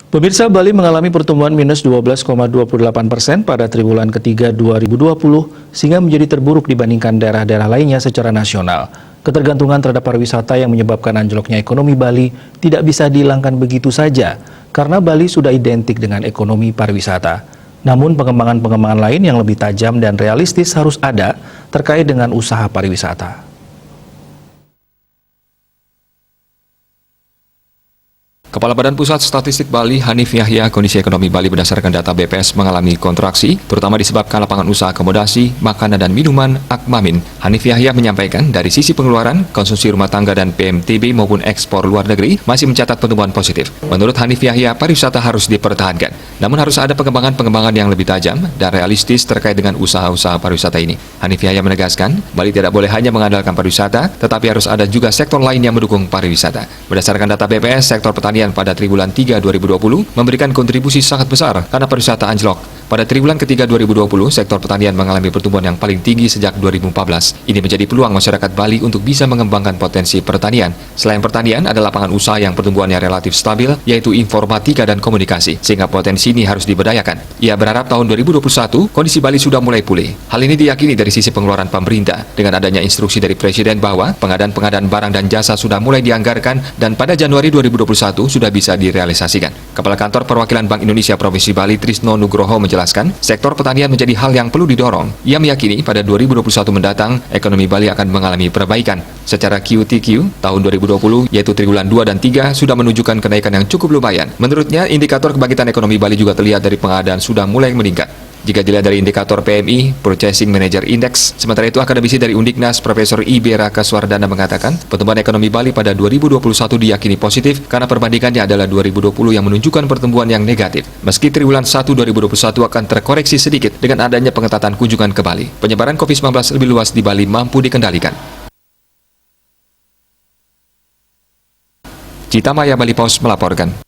Pemirsa, Bali mengalami pertumbuhan minus 12,28% pada triwulan ketiga 2020 sehingga menjadi terburuk dibandingkan daerah-daerah lainnya secara nasional. Ketergantungan terhadap pariwisata yang menyebabkan anjloknya ekonomi Bali tidak bisa dihilangkan begitu saja karena Bali sudah identik dengan ekonomi pariwisata. Namun pengembangan-pengembangan lain yang lebih tajam dan realistis harus ada terkait dengan usaha pariwisata. Kepala Badan Pusat Statistik Bali, Hanif Yahya, kondisi ekonomi Bali berdasarkan data BPS mengalami kontraksi, terutama disebabkan lapangan usaha akomodasi, makanan dan minuman, Akmamin. Hanif Yahya menyampaikan dari sisi pengeluaran, konsumsi rumah tangga dan PMTB maupun ekspor luar negeri masih mencatat pertumbuhan positif. Menurut Hanif Yahya, pariwisata harus dipertahankan, namun harus ada pengembangan-pengembangan yang lebih tajam dan realistis terkait dengan usaha-usaha pariwisata ini. Hanif Yahya menegaskan, Bali tidak boleh hanya mengandalkan pariwisata, tetapi harus ada juga sektor lain yang mendukung pariwisata. Berdasarkan data BPS, sektor pertanian pada triwulan 3 2020 memberikan kontribusi sangat besar karena pariwisata anjlok. Pada triwulan ketiga 2020, sektor pertanian mengalami pertumbuhan yang paling tinggi sejak 2014. Ini menjadi peluang masyarakat Bali untuk bisa mengembangkan potensi pertanian. Selain pertanian, ada lapangan usaha yang pertumbuhannya relatif stabil, yaitu informatika dan komunikasi, sehingga potensi ini harus diberdayakan. Ia berharap tahun 2021, kondisi Bali sudah mulai pulih. Hal ini diyakini dari sisi pengeluaran pemerintah, dengan adanya instruksi dari Presiden bahwa pengadaan barang dan jasa sudah mulai dianggarkan dan pada Januari 2021 sudah bisa direalisasikan. Kepala Kantor Perwakilan Bank Indonesia Provinsi Bali, Trisno Nugroho, menjelaskan, sektor pertanian menjadi hal yang perlu didorong. Ia meyakini pada 2021 mendatang, ekonomi Bali akan mengalami perbaikan. Secara QTQ, tahun 2020, yaitu triwulan 2 dan 3, sudah menunjukkan kenaikan yang cukup lumayan. Menurutnya, indikator kebangkitan ekonomi Bali juga terlihat dari pengadaan sudah mulai meningkat. Jika dilihat dari indikator PMI, Purchasing Manager Index, sementara itu akademisi dari Undiknas, Profesor I.B. Raka Swardana mengatakan, pertumbuhan ekonomi Bali pada 2021 diyakini positif karena perbandingannya adalah 2020 yang menunjukkan pertumbuhan yang negatif. Meski triwulan 1 2021 akan terkoreksi sedikit dengan adanya pengetatan kunjungan ke Bali, penyebaran COVID-19 lebih luas di Bali mampu dikendalikan. Cita Maya Bali Pos melaporkan.